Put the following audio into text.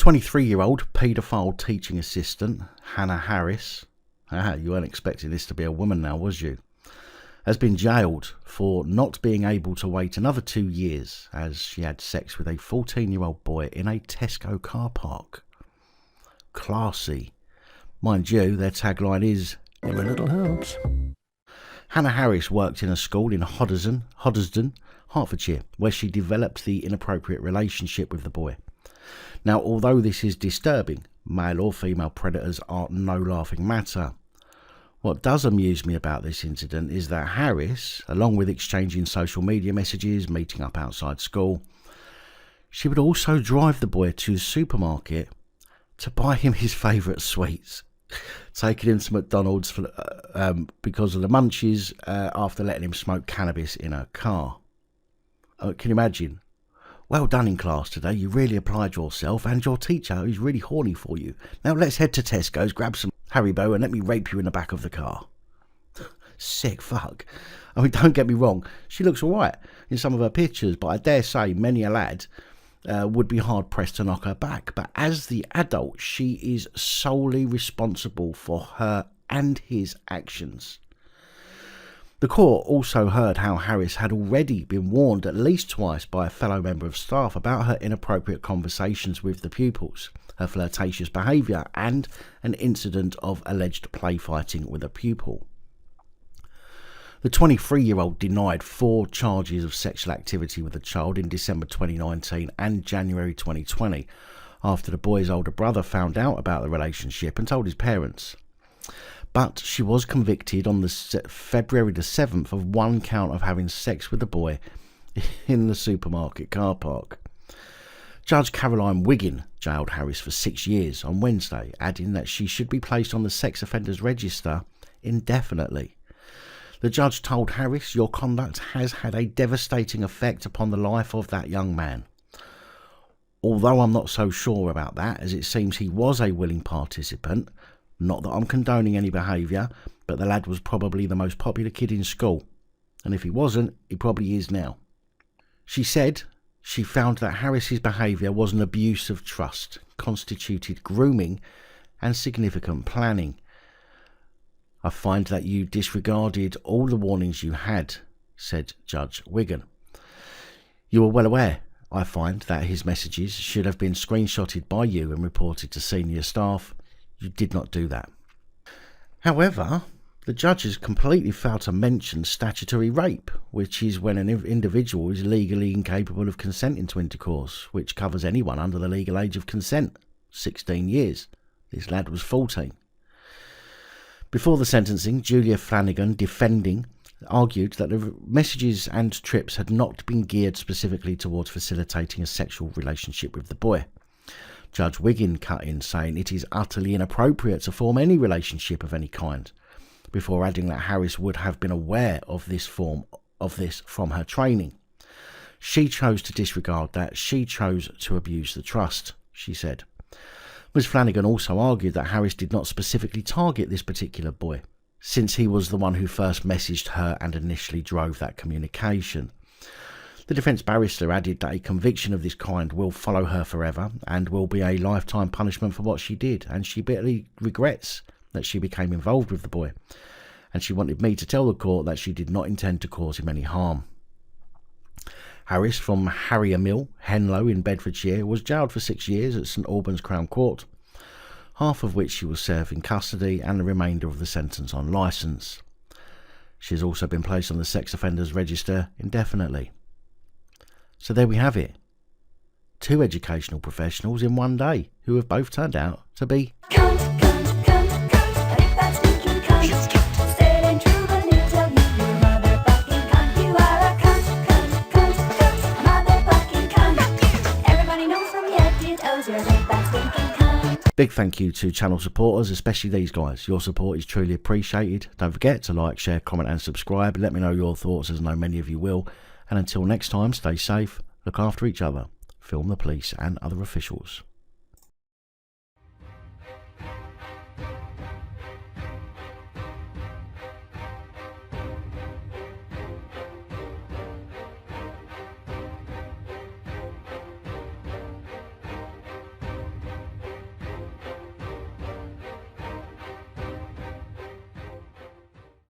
23-year-old paedophile teaching assistant Hannah Harris, you weren't expecting this to be a woman now, was you? Has been jailed for not being able to wait another 2 years as she had sex with a 14-year-old boy in a Tesco car park. Classy. Mind you, their tagline is, "Every little helps." Hannah Harris worked in a school in Hoddesdon, Hertfordshire, where she developed the inappropriate relationship with the boy. Now, although this is disturbing, male or female predators are no laughing matter. What does amuse me about this incident is that Harris, along with exchanging social media messages, meeting up outside school, she would also drive the boy to the supermarket to buy him his favourite sweets, taking him to McDonald's because of the munchies after letting him smoke cannabis in her car. Can you imagine? Well done in class today, you really applied yourself, and your teacher is really horny for you. Now let's head to Tesco's, grab some Haribo and let me rape you in the back of the car. Sick fuck. I mean, don't get me wrong, she looks alright in some of her pictures, but I dare say many a lad would be hard pressed to knock her back. But as the adult, she is solely responsible for her and his actions. The court also heard how Harris had already been warned at least twice by a fellow member of staff about her inappropriate conversations with the pupils, her flirtatious behaviour, and an incident of alleged play fighting with a pupil. The 23-year-old denied 4 charges of sexual activity with the child in December 2019 and January 2020, after the boy's older brother found out about the relationship and told his parents. But she was convicted on February the 7th of 1 count of having sex with the boy in the supermarket car park. Judge Caroline Wiggin jailed Harris for 6 years on Wednesday, adding that she should be placed on the sex offenders register indefinitely. The judge told Harris, "Your conduct has had a devastating effect upon the life of that young man. Although I'm not so sure about that, as it seems he was a willing participant. Not that I'm condoning any behaviour, but the lad was probably the most popular kid in school. And if he wasn't, he probably is now." She said she found that Harris's behaviour was an abuse of trust, constituted grooming and significant planning. "I find that you disregarded all the warnings you had," said Judge Wiggin. "You were well aware, I find, that his messages should have been screenshotted by you and reported to senior staff. You did not do that." However, the judges completely failed to mention statutory rape, which is when an individual is legally incapable of consenting to intercourse, which covers anyone under the legal age of consent, 16 years. This lad was 14. Before the sentencing, Julia Flanagan, defending, argued that the messages and trips had not been geared specifically towards facilitating a sexual relationship with the boy. Judge Wiggin cut in, saying it is utterly inappropriate to form any relationship of any kind, before adding that Harris would have been aware of this from her training. "She chose to disregard that. She chose to abuse the trust," she said. Ms. Flanagan also argued that Harris did not specifically target this particular boy, since he was the one who first messaged her and initially drove that communication. The defence barrister added that a conviction of this kind will follow her forever and will be a lifetime punishment for what she did, and she bitterly regrets that she became involved with the boy, and she wanted me to tell the court that she did not intend to cause him any harm. Harris, from Harrier Mill, Henlow in Bedfordshire, was jailed for 6 years at St Albans Crown Court, half of which she will serve in custody and the remainder of the sentence on licence. She has also been placed on the sex offenders register indefinitely. So there we have it. 2 educational professionals in one day who have both turned out to be Big thank you to channel supporters, especially these guys. Your support is truly appreciated. Don't forget to like, share, comment and subscribe. Let me know your thoughts, as I know many of you will. And until next time, stay safe, look after each other, film the police and other officials.